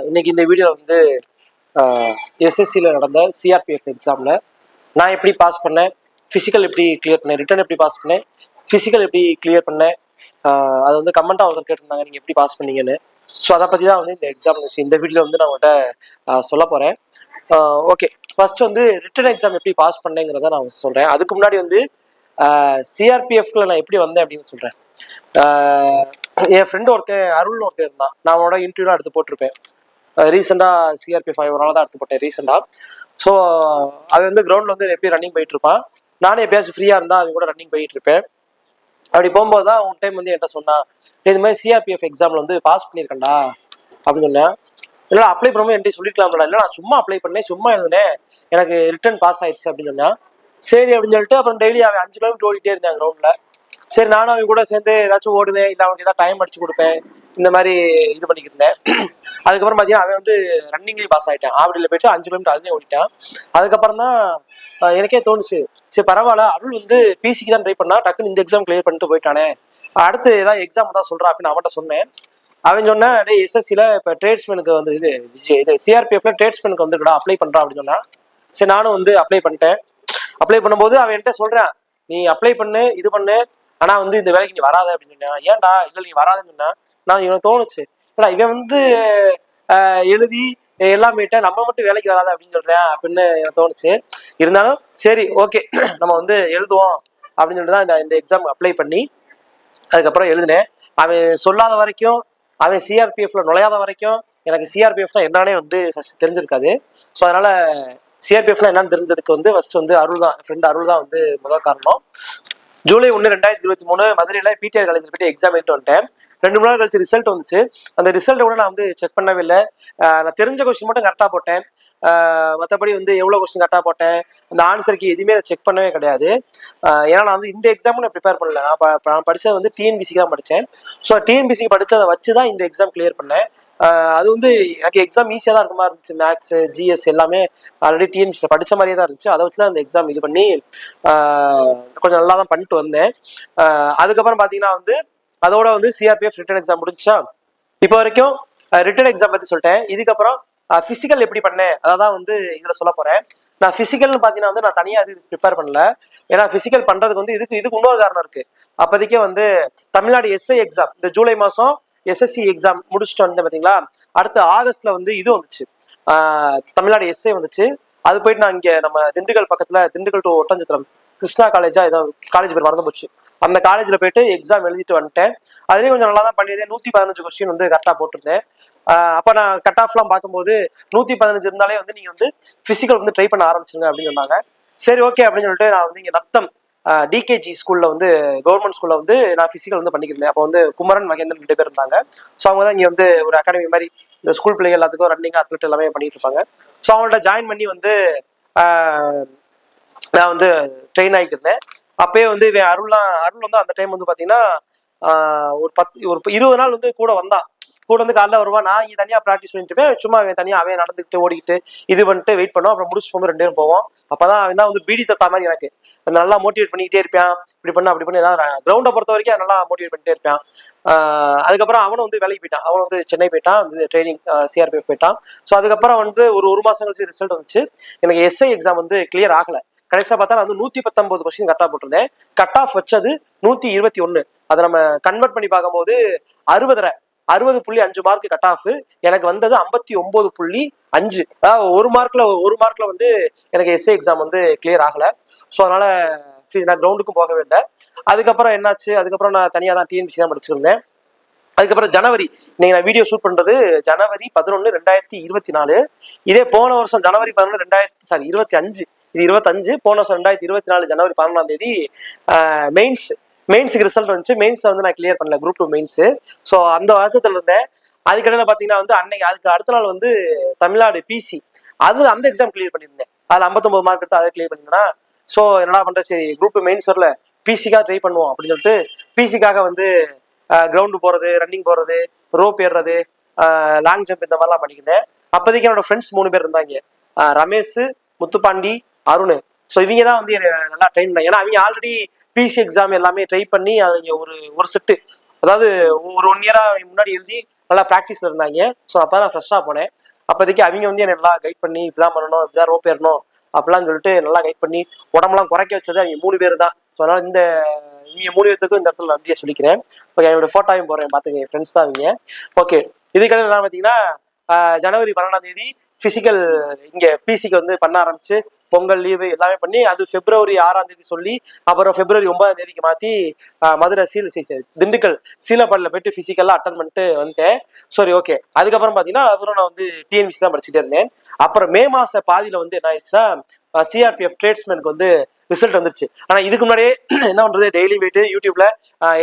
இன்னைக்கு இந்த வீடியோவில் வந்து எஸ்எஸ்சியில் நடந்த சிஆர்பிஎஃப் எக்ஸாமில் நான் எப்படி பாஸ் பண்ணேன், ஃபிசிக்கல் எப்படி கிளியர் பண்ணேன், ரிட்டன் எப்படி பாஸ் பண்ணேன், ஃபிசிக்கல் எப்படி கிளியர் பண்ணேன், அது வந்து கமெண்ட்டாக ஒருத்தர் கேட்டிருந்தாங்க நீங்கள் எப்படி பாஸ் பண்ணீங்கன்னு. ஸோ அதை பற்றி தான் வந்து இந்த எக்ஸாம் இந்த வீடியோவில் வந்து நான் உங்கள்கிட்ட சொல்ல போகிறேன். ஓகே, ஃபர்ஸ்ட் வந்து ரிட்டன் எக்ஸாம் எப்படி பாஸ் பண்ணேங்கிறத நான் சொல்கிறேன். அதுக்கு முன்னாடி வந்து சிஆர்பிஎஃப்ல நான் எப்படி வந்தேன் அப்படின்னு சொல்கிறேன். என் ஃப்ரெண்டு ஒருத்தன் அருள்னு ஒருத்தன் இருந்தான். நான் அவனோட இன்டர்வியூலாம் எடுத்து போட்டிருப்பேன். ரீசெண்டாக சிஆர்பிஎஃப் 5 ஒரு நாள் தான் எடுத்து போட்டேன் ரீசெண்டாக. ஸோ அவன் வந்து கிரவுண்டில் வந்து எப்பயும் ரன்னிங் போயிட்டு இருப்பான். நானே எப்பயாச்சும் ஃப்ரீயாக இருந்தால் அவன் கூட ரன்னிங் போயிட்டு இருப்பேன். அப்படி போகும்போது தான் ஒன் டைம் வந்து என்கிட்ட சொன்னான், இது மாதிரி சிஆர்பிஎஃப் எக்ஸாமில் வந்து பாஸ் பண்ணியிருக்கேன்டா அப்படின்னு சொன்னேன். இல்லை அப்ளை பண்ணும்போது என்கிட்ட சொல்லிக்கலாம்டா. இல்லை நான் சும்மா அப்ளை பண்ணேன், சும்மா எழுதுனேன், எனக்கு ரிட்டன் பாஸ் ஆயிடுச்சு அப்படின்னு சொன்னான். சரி அப்படின்னு சொல்லிட்டு அப்புறம் டெய்லி அவன் 5 கிலோமீட்டர் ஓடிட்டே இருந்தேன் கிரவுண்டில். சரி நானும் அவன் கூட சேர்ந்து ஏதாச்சும் ஓடுவேன், இல்லை அவனுக்கு ஏதாவது டைம் அடிச்சு கொடுப்பேன், இந்த மாதிரி இது பண்ணிக்கிருந்தேன். அதுக்கப்புறம் பார்த்தீங்கன்னா அவன் வந்து ரன்னிங்லேயும் பாஸ் ஆகிட்டான். ஆவடியில் போயிட்டு 5 கிலோமீட்டர் அதுலேயும் ஓடிட்டான். அதுக்கப்புறம் தான் எனக்கே தோணுச்சு, சரி பரவாயில்ல, அருள் வந்து பிசிக்கு தான் ட்ரை பண்ணா, டக்குன்னு இந்த எக்ஸாம் கிளியர் பண்ணிட்டு போயிட்டானே, அடுத்து ஏதாவது எக்ஸாம் தான் சொல்கிறான் அப்படின்னு அவன்கிட்ட சொன்னேன். அவன் சொன்னேன், டே எஸ்எஸ்சியில் இப்போ ட்ரேட்ஸ்மேனுக்கு வந்து இது சிஆர்பிஎஃப்ல ட்ரேட்ஸ்மேனுக்கு வந்துருக்கடா, அப்ளை பண்ணுறான் அப்படின்னு சொன்னான். சரி நானும் வந்து அப்ளை பண்ணிட்டேன். அப்ளை பண்ணும்போது அவன் என்கிட்ட சொல்கிறான், நீ அப்ளை பண்ணு, இது பண்ணு, ஆனால் வந்து இந்த வேலைக்கு நீ வராத அப்படின்னு சொன்னேன். ஏன்டா? இல்லை நீ வராதுன்னு சொன்னா. நான் இவனுக்கு தோணுச்சு, ஏடா இவன் வந்து எழுதி எல்லாம் போயிட்டேன், நம்ம மட்டும் வேலைக்கு வராத அப்படின்னு சொல்றேன் அப்படின்னு எனக்கு தோணுச்சு. இருந்தாலும் சரி ஓகே நம்ம வந்து எழுதுவோம் அப்படின்னு சொல்லிட்டு தான் இந்த எக்ஸாம் அப்ளை பண்ணி அதுக்கப்புறம் எழுதினேன். அவன் சொல்லாத வரைக்கும், அவன் சிஆர்பிஎஃப்ல நுழையாத வரைக்கும் எனக்கு சிஆர்பிஎஃப்னா என்னன்னே வந்து ஃபர்ஸ்ட் தெரிஞ்சிருக்காது. ஸோ அதனால சிஆர்பிஎஃப்னா என்னன்னு தெரிஞ்சதுக்கு வந்து ஃபர்ஸ்ட் வந்து அருள் தான், ஃப்ரெண்ட் அருள் தான் வந்து முதல் காரணம். ஜூலை 1, 2023 மதுரையில் பிடிஆர் காலேஜில் போயிட்டு எக்ஸாம் எழுதிட்டு வந்துட்டேன். 2 மணி நேரம் கழிச்சு ரிசல்ட் வந்துச்சு. அந்த ரிசல்ட்டை கூட நான் வந்து செக் பண்ணவே இல்லை. நான் தெரிஞ்ச கொஸ்டின் மட்டும் கரெக்டாக போட்டேன். மற்றபடி வந்து எவ்வளோ கொஸ்டின் கரெக்டாக போட்டேன், அந்த ஆன்சருக்கு எதுவுமே நான் செக் பண்ணவே கிடையாது. ஏன்னா நான் வந்து இந்த எக்ஸாமும் நான் ப்ரிப்பேர் பண்ணல. நான் படித்தது வந்து டிஎன்பிசிக்கு தான் படித்தேன். ஸோ டிஎன்பிசிக்கு படித்ததை வச்சு தான் இந்த எக்ஸாம் கிளியர் பண்ணேன். அது வந்து எனக்கு எக்ஸாம் ஈஸியாக தான் இருக்க மாதிரி இருந்துச்சு. மேக்ஸ், ஜிஎஸ் எல்லாமே ஆல்ரெடி டிஎன்பிசியில் படித்த மாதிரியே தான் இருந்துச்சு. அதை வச்சு தான் இந்த எக்ஸாம் இது பண்ணி கொஞ்சம் நல்லா தான் பண்ணிட்டு வந்தேன். அதுக்கப்புறம் பார்த்தீங்கன்னா வந்து அதோட வந்து சிஆர்பிஎஃப் ரிட்டன் எக்ஸாம் முடிஞ்சா. இப்போ வரைக்கும் ரிட்டன் எக்ஸாம் பற்றி சொல்லிட்டேன். இதுக்கப்புறம் ஃபிசிக்கல் எப்படி பண்ணேன் அதான் வந்து இதில் சொல்ல போகிறேன். நான் ஃபிசிக்கல்னு பார்த்தீங்கன்னா வந்து நான் தனியாக அது ப்ரிப்பேர் பண்ணல. ஏன்னா ஃபிசிக்கல் பண்ணுறதுக்கு வந்து இதுக்கு இன்னொரு காரணம் இருக்குது. அப்போதைக்கே வந்து தமிழ்நாடு எஸ்ஐ எக்ஸாம் இந்த ஜூலை மாதம் எஸ்எஸ்சி எக்ஸாம் முடிச்சுட்டு வந்தேன் பார்த்தீங்களா. அடுத்து ஆகஸ்ட்ல வந்து இது வந்துச்சு, தமிழ்நாடு எஸ்ஐ வந்துச்சு. அது போயிட்டு நான் இங்கே நம்ம திண்டுக்கல் பக்கத்தில், திண்டுக்கல் டு ஒட்டஞ்சத்திரம் கிருஷ்ணா காலேஜா ஏதோ காலேஜ் பேர் மறந்து போச்சு, அந்த காலேஜில் போயிட்டு எக்ஸாம் எழுதிட்டு வந்துட்டேன். அதுலேயும் கொஞ்சம் நல்லா தான் பண்ணியிருந்தேன். 115 கொஸ்டின் வந்து கரெக்டாக போட்டிருந்தேன். அப்போ நான் கட் ஆஃப்லாம் பார்க்கும்போது 115 இருந்தாலே வந்து நீங்கள் வந்து ஃபிசிக்கல் வந்து ட்ரை பண்ண ஆரம்பிச்சுங்க அப்படின்னு சொன்னாங்க. சரி ஓகே அப்படின்னு சொல்லிட்டு நான் வந்து இங்கே நத்தம் டிகேஜி ஸ்கூல்ல வந்து கவர்மெண்ட் ஸ்கூல்ல வந்து நான் ஃபிசிக்கல் வந்து பண்ணிக்கிறேன். அப்போ வந்து குமரன், மகேந்திரன் 2 பேர் இருந்தாங்க. ஸோ அவங்க தான் இங்கே வந்து ஒரு அகாடமி மாதிரி இந்த ஸ்கூல் பிள்ளைகள் எல்லாத்துக்கும் ரன்னிங், அத்லெட் எல்லாமே பண்ணிட்டு இருப்பாங்க. ஸோ அவங்கள்ட்ட ஜாயின் பண்ணி வந்து நான் வந்து ட்ரெயின் ஆகிட்டு இருந்தேன். அப்பயே வந்து அருள் வந்து அந்த டைம் வந்து பார்த்தீங்கன்னா ஒரு 20 நாள் வந்து கூட வந்தான். கூட வந்து காலைல வருவான், நான் இங்கே தனியாக ப்ராக்டிஸ் பண்ணிட்டு இருப்பேன். சும்மா அவன் தனியாக அவன் நடந்துக்கிட்டு ஓடிக்கிட்டு இது பண்ணிட்டு வெயிட் பண்ணுவோம். அப்புறம் முடிச்சு போகும்போது 2 பேரும் போவோம். அப்போதான் அவன் தான் வந்து பீடி தத்தா மாதிரி எனக்கு நல்லா மோட்டிவேட் பண்ணிக்கிட்டே இருப்பான். இப்படி பண்ண அப்படி பண்ணி ஏதாவது கிரவுண்டை பொறுத்த வரைக்கும் நல்லா மோட்டிவேட் பண்ணிட்டே இருப்பான். அதுக்கப்புறம் அவனும் வந்து வேலைக்கு போயிட்டான். அவன் வந்து சென்னை போயிட்டான், வந்து ட்ரைனிங் சிஆர்பிஎஃப் போயிட்டான். ஸோ அதுக்கப்புறம் வந்து ஒரு மாதம் கழிச்சு ரிசல்ட் வந்துச்சு. எனக்கு எஸ்ஐ எக்ஸாம் வந்து கிளியர் ஆகலை. கடைசியாக பார்த்தா நான் வந்து 119 கொஸ்டின் கட் ஆஃப் போட்டிருந்தேன். கட் ஆஃப் வச்சது 121. அதை நம்ம கன்வெர்ட் பண்ணி பார்க்கும்போது 60.5 மார்க் கட் ஆஃப். எனக்கு வந்தது 59.5. அதாவது ஒரு மார்க்ல வந்து எனக்கு எஸ்ஏ எக்ஸாம் வந்து கிளியர் ஆகலை. ஸோ அதனால நான் கிரவுண்டுக்கும் போக வேண்டாம். அதுக்கப்புறம் என்னாச்சு, அதுக்கப்புறம் நான் தனியாக தான் டிஎன்பிசி தான் படிச்சுருந்தேன். அதுக்கப்புறம் ஜனவரி, இன்னைக்கு நான் வீடியோ ஷூட் பண்றது ஜனவரி 11, 2024. இதே போன வருஷம் ஜனவரி 11, 25, இது 25, போன வருஷம் 2024 ஜனவரி 11ஆம் தேதி மெயின்ஸுக்கு ரிசல்ட் வந்துச்சு. மெயின்ஸை வந்து நான் கிளியர் பண்ணல, குரூப் 2 மெயின்ஸு. ஸோ அந்த வருஷத்துல இருந்தேன். அதுக்கிடையில பார்த்தீங்கன்னா வந்து அதுக்கு அடுத்த நாள் வந்து தமிழ்நாடு பிசி, அந்த எக்ஸாம் கிளியர் பண்ணியிருந்தேன். அதில் 59 மார்க் எடுத்து அதை கிளியர் பண்ணியிருந்தேன். ஸோ என்னடா பண்ணுறது, சரி குரூப் 2 மெயின்ஸ் வரல, பிசிக்காக ட்ரை பண்ணுவோம் அப்படின்னு சொல்லிட்டு பிசிக்காக வந்து கிரவுண்டு போகிறது, ரன்னிங் போகிறது, ரோப் ஏறுறது, லாங் ஜம்ப் இந்த மாதிரிலாம் பண்ணிக்கிட்டேன். அப்போதைக்கு என்னோட ஃப்ரெண்ட்ஸ் 3 பேர் இருந்தாங்க, ரமேஷ், முத்துப்பாண்டி, அருண். ஸோ இவங்க தான் வந்து நல்லா ட்ரெயின் பண்ணாங்க. ஏன்னா அவங்க ஆல்ரெடி பிசி எக்ஸாம் எல்லாமே ட்ரை பண்ணி அவங்க ஒரு செட்டு, அதாவது ஒரு 1 இயரா முன்னாடி எழுதி நல்லா ப்ராக்டிஸ்ல இருந்தாங்க. ஸோ அப்போ நான் ஃப்ரெஷ்ஷாக போனேன். அப்போதைக்கு அவங்க வந்து என்ன நல்லா கைட் பண்ணி இப்படிதான் பண்ணணும், இப்படிதான் ரோப் ஏறணும் அப்படிலாம் சொல்லிட்டு நல்லா கைட் பண்ணி உடம்பெல்லாம் குறைக்க வச்சது அவங்க 3 பேர் தான். ஸோ அதனால இவங்க 3 பேர்த்துக்கும் இந்த இடத்துல நன்றியை சொல்லிக்கிறேன். ஓகே, என்னோட ஃபோட்டோவையும் போடுறேன் பார்த்துங்க, என் ஃப்ரெண்ட்ஸ் தான் அவங்க. ஓகே, இதுக்கடையில் என்ன பார்த்தீங்கன்னா ஜனவரி 12ஆம் தேதி பிசிக்கல் இங்கே பிசிக்கு வந்து பண்ண ஆரம்பிச்சு பொங்கல் லீவு எல்லாமே பண்ணி அது பிப்ரவரி 6ஆம் தேதி சொல்லி அப்புறம் பிப்ரவரி 9ஆம் தேதிக்கு மாற்றி மதுரை திண்டுக்கல் சீலப்பாடியில் போயிட்டு பிசிக்கல்லாம் அட்டன் பண்ணிட்டு வந்துட்டேன். சரி, ஓகே. அதுக்கப்புறம் பார்த்தீங்கன்னா அப்புறம் நான் வந்து டிஎன்பிசி தான் படிச்சுட்டே இருந்தேன். அப்புறம் மே மாச பாதியில வந்து என்ன ஆயிடுச்சுன்னா சிஆர்பிஎஃப் ட்ரேட்ஸ்மேனுக்கு வந்து ரிசல்ட் வந்துருச்சு. ஆனா இதுக்கு முன்னாடியே என்ன பண்றது, டெய்லி போயிட்டு யூடியூப்ல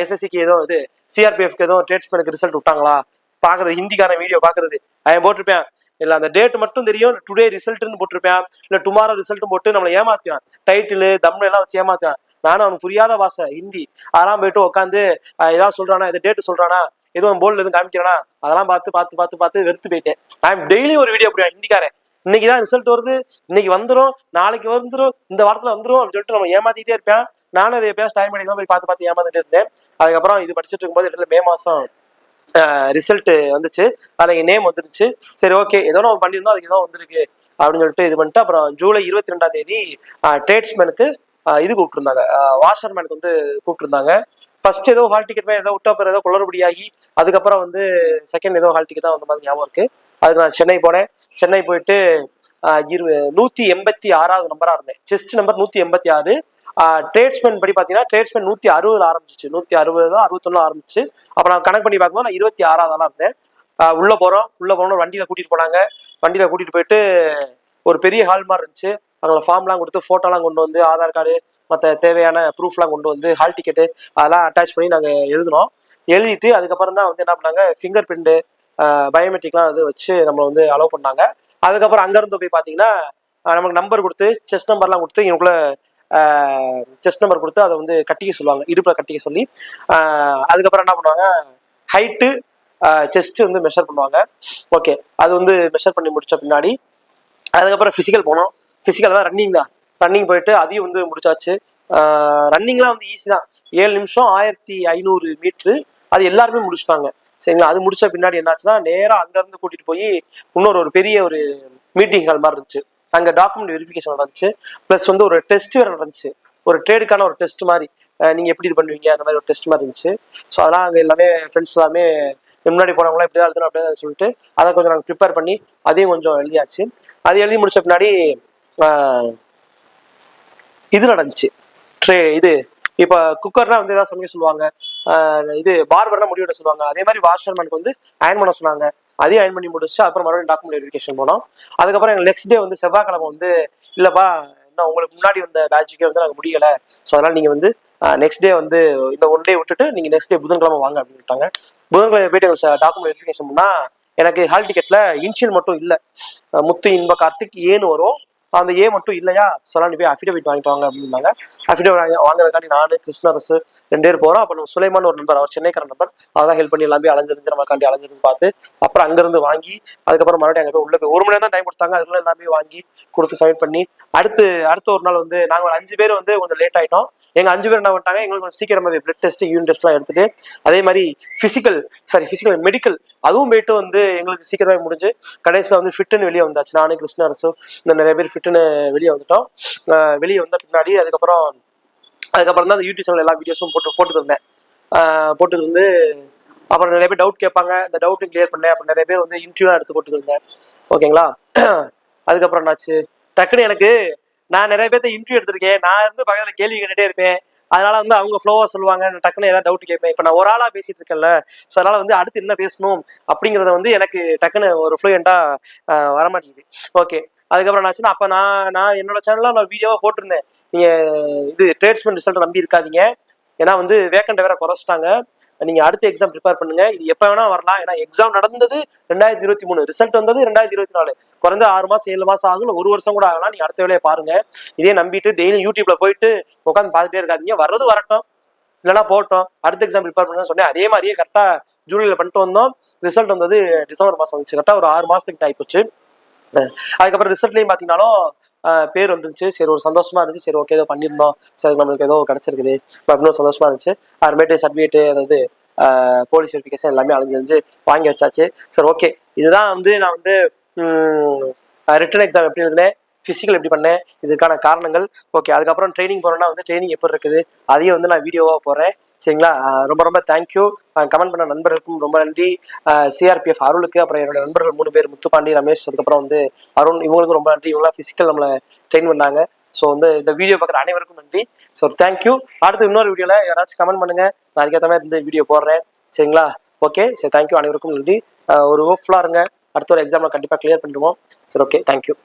எஸ்எஸ்சிக்கு ஏதோ இது சிஆர்பிஎஃப்க்கு ஏதோ ட்ரேட்ஸ்மேனுக்கு ரிசல்ட் விட்டாங்களா பாக்குறது, ஹிந்திக்காரன் வீடியோ பாக்குறது அவன் போட்டிருப்பேன். இல்ல அந்த டேட் மட்டும் தெரியும், டுடே ரிசல்ட்னு போட்டிருப்பேன், இல்ல டுமாரோ ரிசல்ட்டும் போட்டு நம்மளை ஏமாத்துவான், டைட்டில் தம்னு எல்லாம் வச்சு ஏமாத்துவான். நானும் அவனுக்கு புரியாத பாஷை ஹிந்தி அதெல்லாம் போயிட்டு உட்காந்து ஏதாவது சொல்றானா, இந்த டேட்டு சொல்றானா, எதுவும் போர்டில் எதுவும் காமிக்கிறானா, அதெல்லாம் பார்த்து பார்த்து பார்த்து பார்த்து வெறுத்து போயிட்டேன். நான் டெய்லி ஒரு வீடியோ போடுவேன் ஹிந்திக்காரன், இன்னைக்குதான் ரிசல்ட் வருது, இன்னைக்கு வந்துடும், நாளைக்கு வந்துடும், இந்த வாரத்துல வந்துடும் அப்படின்னு சொல்லிட்டு நம்ம ஏமாத்திட்டே இருப்பேன். நானும் அதை எப்பயாவது டைம் பண்ணிக்கலாம் போய் பார்த்து பார்த்து ஏமாத்திட்டே இருந்தேன். அதுக்கப்புறம் இது படிச்சுட்டு இருக்கும்போது இடத்துல மே மாசம் ரிசல்ட் வந்துச்சு, அதில் நேம் வந்துருச்சு. சரி, ஓகே, ஏதோ நம்ம பண்ணியிருந்தோம், அதுக்கு ஏதோ வந்திருக்கு அப்படின்னு சொல்லிட்டு இது பண்ணிட்டு அப்புறம் ஜூலை 22ஆம் தேதி ட்ரேட்ஸ்மேனுக்கு இது கூப்பிட்டுருந்தாங்க, வாஷர்மேனுக்கு வந்து கூப்பிட்டுருந்தாங்க. ஃபர்ஸ்ட் ஏதோ ஹால் டிக்கெட் ஏதோ விட்டு அப்புறம் ஏதோ குளறுபடியாகி அதுக்கப்புறம் வந்து செகண்ட் ஏதோ ஹால் டிக்கெட் தான் வந்த மாதிரி ஞாபகம் இருக்கு. அதுக்கு நான் சென்னை போனேன். சென்னை போயிட்டு 186வது நம்பரா இருந்தேன், செஸ்ட் நம்பர் 186. ட்ரேட்ஸ்மேன் படி பார்த்தீங்கன்னா ட்ரேட்ஸ்மேன் 160 ஆரம்பிச்சு, 160 61 ஆரம்பிச்சு. அப்போ நான் கணக்கு பண்ணி பார்க்கும்போது நான் 26ஆவதா இருந்தேன். உள்ள போறோம் ஒரு வண்டியில கூட்டிட்டு போனாங்க. வண்டியில கூட்டிட்டு போயிட்டு ஒரு பெரிய ஹால் மாதிரி இருந்துச்சு. அங்கே ஃபார்ம்லாம் கொடுத்து ஃபோட்டோலாம் கொண்டு வந்து ஆதார் கார்டு மற்ற தேவையான ப்ரூஃப்லாம் கொண்டு வந்து ஹால் டிக்கெட்டு அதெல்லாம் அட்டாச் பண்ணி நாங்கள் எழுதினோம். எழுதிட்டு அதுக்கப்புறம் தான் வந்து என்ன பண்ணாங்க, ஃபிங்கர் பிரிண்ட் பயோமெட்ரிக்லாம் அது வச்சு நம்ம வந்து அலோவ் பண்ணாங்க. அதுக்கப்புறம் அங்கேருந்து போய் பார்த்தீங்கன்னா நமக்கு நம்பர் கொடுத்து செஸ்ட் நம்பர்லாம் கொடுத்து இவனுக்குள்ள செஸ்ட் நம்பர் கொடுத்து அதை வந்து கட்டிக்க சொல்லுவாங்க, இடுப்பில் கட்டிக்க சொல்லி. அதுக்கப்புறம் என்ன பண்ணுவாங்க, ஹைட்டு செஸ்ட் வந்து மெஷர் பண்ணுவாங்க. ஓகே, அது வந்து மெஷர் பண்ணி முடிச்ச பின்னாடி அதுக்கப்புறம் ஃபிசிக்கல் போனோம். ஃபிசிக்கல் தான் ரன்னிங் போயிட்டு அதையும் வந்து முடிச்சாச்சு. ரன்னிங்லாம் வந்து ஈஸி தான், 7 நிமிஷம் 1500 மீட்ரு அது எல்லாருமே முடிச்சுட்டாங்க. சரிங்களா, அது முடிச்ச பின்னாடி என்னாச்சுன்னா நேராக அங்கேருந்து கூட்டிட்டு போய் இன்னொரு பெரிய ஒரு மீட்டிங் ஹால் மாதிரி இருந்துச்சு. அங்கே டாக்குமெண்ட் வெரிஃபிகேஷன் நடந்துச்சு, ப்ளஸ் வந்து ஒரு டெஸ்ட் வேறு நடந்துச்சு, ஒரு ட்ரேடுக்கான ஒரு டெஸ்ட் மாதிரி. நீங்கள் எப்படி இது பண்ணுவீங்க அந்த மாதிரி ஒரு டெஸ்ட் மாதிரி இருந்துச்சு. ஸோ அதெல்லாம் அங்கே எல்லாமே ஃப்ரெண்ட்ஸ் எல்லாமே முன்னாடி போனவங்களாம் இப்படி தான் எழுதணும் அப்படியே தான் சொல்லிட்டு அதை கொஞ்சம் நாங்கள் ப்ரிப்பேர் பண்ணி அதையும் கொஞ்சம் எழுதியாச்சு. அது எழுதி முடிச்ச பின்னாடி இது நடந்துச்சு, இது இப்போ குக்கர்னா வந்து ஏதாவது சமைக்க சொல்லுவாங்க, இது பார்பர்னா முடிவெட்ட சொல்லுவாங்க, அதே மாதிரி வாஷர்மேனுக்கு வந்து அயன் பண்ண சொன்னாங்க. அதையும் அயன் பண்ணி முடிச்சு அப்புறம் மறுபடியும் டாக்குமெண்ட் வெரிஃபிகேஷன் போனோம். அதுக்கப்புறம் எங்கள் நெக்ஸ்ட் டே வந்து செவ்வாய்க்கிழமை வந்து இல்லைப்பா இன்னும் உங்களுக்கு முன்னாடி வந்த பேட்சுக்கே வந்து நாங்கள் முடியலை, ஸோ அதனால் நீங்கள் வந்து நெக்ஸ்ட் டே வந்து இந்த ஒன் டே விட்டுட்டு நீங்கள் நெக்ஸ்ட் டே புதன்கிழமை வாங்க அப்படின்னு சொல்லிட்டாங்க. புதன்கிழமை போயிட்டு எங்களுக்கு டாக்குமெண்ட் வெரிஃபிகேஷன் பண்ணால் எனக்கு ஹால் டிக்கெட்டில் இன்ஷியல் மட்டும் இல்லை, முத்து இன்ப கார்த்திக் ஏன்னு வரும், அந்த ஏ மட்டும் இல்லையா, சொல்லாண்டி போய் அஃபிடேவிட் வாங்கிட்டு வாங்க அப்படின்னாங்க. அஃபிடேவிட் வாங்குறதுக்காண்டி நான் கிருஷ்ணரசு 2 பேர் போகிறோம். அப்புறம் சுலைமான் ஒரு நம்பர், அவர் சென்னைக்கார நம்பர், அதான் ஹெல்ப் பண்ணி எல்லாமே அலைஞ்சிருந்து நம்மக்காண்டி அலைஞ்சிருந்து பார்த்து அப்புறம் அங்கேருந்து வாங்கி அதுக்கப்புறம் மறுபடியும் அங்கே போய் உள்ள போய் 1 மணி நேரம் தான் டைம் கொடுத்தாங்க. அதுக்குள்ள எல்லாமே வாங்கி கொடுத்து சப்மிட் பண்ணி அடுத்த ஒரு நாள் வந்து நாங்கள் ஒரு 5 பேர் வந்து கொஞ்சம் லேட் ஆகிட்டோம். எங்கள் 5 பேர் என்ன பண்ணிட்டாங்க, எங்களுக்கு கொஞ்சம் சீக்கிரமாகவே பிளட் டெஸ்ட் யூரின் டெஸ்ட்லாம் எடுத்துட்டு அதே மாதிரி ஃபிசிக்கல் மெடிக்கல் அதுவும் போயிட்டு வந்து எங்களுக்கு சீக்கிரமாக முடிஞ்சு கடைசியில் வந்து ஃபிட்டுன்னு வெளியே வந்தாச்சு. நானும் கிருஷ்ணரசு இந்த நிறைய பேர் ஃபிட்டுன்னு வெளியே வந்துட்டோம். வெளியே வந்த பின்னாடி அதுக்கப்புறம் தான் அந்த யூடியூப் சேனல் எல்லா வீடியோஸும் போட்டுட்டு இருந்தேன். போட்டுட்டு இருந்து அப்புறம் நிறைய பேர் டவுட் கேட்பாங்க, இந்த டவுட்டும் கிளியர் பண்ணேன். அப்புறம் நிறைய பேர் வந்து இன்டர்வியூலாம் எடுத்து போட்டுட்டு இருந்தேன். ஓகேங்களா, அதுக்கப்புறம் என்னாச்சு, டக்குன்னு எனக்கு நான் நிறைய பேர்த்த இன்டர்வியூ எடுத்திருக்கேன், நான் இருந்து பக்கத்தில் கேள்வி கேட்டுட்டே இருப்பேன். அதனால வந்து அவங்க ஃப்ளோவா சொல்லுவாங்க, டக்குன்னு ஏதாவது டவுட் கேட்பேன். இப்போ நான் ஒரு ஆளாக பேசிட்டு இருக்கேன்ல, ஸோ அதனால வந்து அடுத்து என்ன பேசணும் அப்படிங்கிறத வந்து எனக்கு டக்குன்னு ஒரு ஃப்ளூயண்டா வரமாட்டேங்குது. ஓகே, அதுக்கப்புறம் என்னாச்சுன்னா அப்போ நான் என்னோட சேனலில் நான் வீடியோவாக போட்டிருந்தேன், நீங்கள் இது ட்ரேட்ஸ்மேன் ரிசல்ட் நம்பி இருக்காதீங்க, ஏன்னா வந்து வேக்கண்ட்டை வேற குறைச்சிட்டாங்க, நீங்க அடுத்த எக்ஸாம் ப்ரிப்பேர் பண்ணுங்க, இது எப்ப வேணா வரலாம். ஏன்னா எக்ஸாம் நடந்தது 2023, ரிசல்ட் வந்தது 2024, குறைஞ்ச 6 மாசம் 7 மாசம் ஆகும், 1 வருஷம் கூட ஆகலாம். நீங்க அடுத்த வேலையை பாருங்க. இதே நம்பிட்டு டெய்லி யூடியூப்ல போயிட்டு உட்காந்து பார்த்துட்டே இருக்காதீங்க, வர்றது வரட்டும், இல்லைன்னா போட்டோம், அடுத்த எக்ஸாம் ப்ரிப்பேர் பண்ணுங்க சொன்னேன். அதே மாதிரியே கரெக்டா ஜூலைல பண்ணிட்டு வந்தோம். ரிசல்ட் வந்தது டிசம்பர் மாசம் வந்துச்சு, கரெக்டா ஒரு 6 மாசத்துக்கு ஆயிப்போச்சு. அதுக்கப்புறம் ரிசல்ட்லையும் பார்த்தீங்கன்னாலும் பேர் வந்துருச்சு. சரி, ஒரு சந்தோஷமா இருந்துச்சு. சரி, ஓகே, ஏதோ பண்ணியிருந்தோம், சரி நம்மளுக்கு ஏதோ கிடைச்சிருக்குது அப்படின்னு சந்தோஷமா இருந்துச்சு. அப்புறமேட்டு சர்டிஃபிகேட்டு, அதாவது போலீஸ் வெரிஃபிகேஷன் எல்லாமே அலைஞ்சு வாங்கி வச்சாச்சு. சரி, ஓகே. இதுதான் வந்து நான் வந்து ரிட்டன் எக்ஸாம் எப்படி எழுதினேன், ஃபிசிக்கல் எப்படி பண்ணேன், இதுக்கான காரணங்கள். ஓகே, அதுக்கப்புறம் ட்ரைனிங் போகிறோன்னா வந்து ட்ரைனிங் எப்படி இருக்குது அதையும் வந்து நான் வீடியோவாக போடுறேன். சரிங்களா? ரொம்ப ரொம்ப தேங்க்யூ. கமெண்ட் பண்ண நண்பர்களுக்கும் ரொம்ப நன்றி. சிஆர்பிஎஃப் அருளுக்கு, அப்புறம் என்னோட நண்பர்கள் 3 பேர், முத்துப்பாண்டி, ரமேஷ், அதுக்கப்புறம் வந்து அருண், இவங்களுக்கும் ரொம்ப நன்றி. இவங்களாம் ஃபிசிக்கல் நம்மளை ட்ரெயின் பண்ணாங்க. ஸோ வந்து இந்த வீடியோ பார்க்குற அனைவருக்கும் நன்றி. So thank you. அடுத்து இன்னொரு வீடியோவில் யாராச்சும் கமெண்ட் பண்ணுங்க, நான் அதுக்கேற்ற மாதிரி இந்த வீடியோ போடுறேன். சரிங்களா? ஓகே, சரி, தேங்க்யூ. அனைவருக்கும் நன்றி. ஒரு ஹோப்ஃபுல்லாக இருங்க. அடுத்த ஒரு எக்ஸாமில் கண்டிப்பாக கிளியர் பண்ணிடுவோம். சரி, ஓகே, தேங்க்யூ.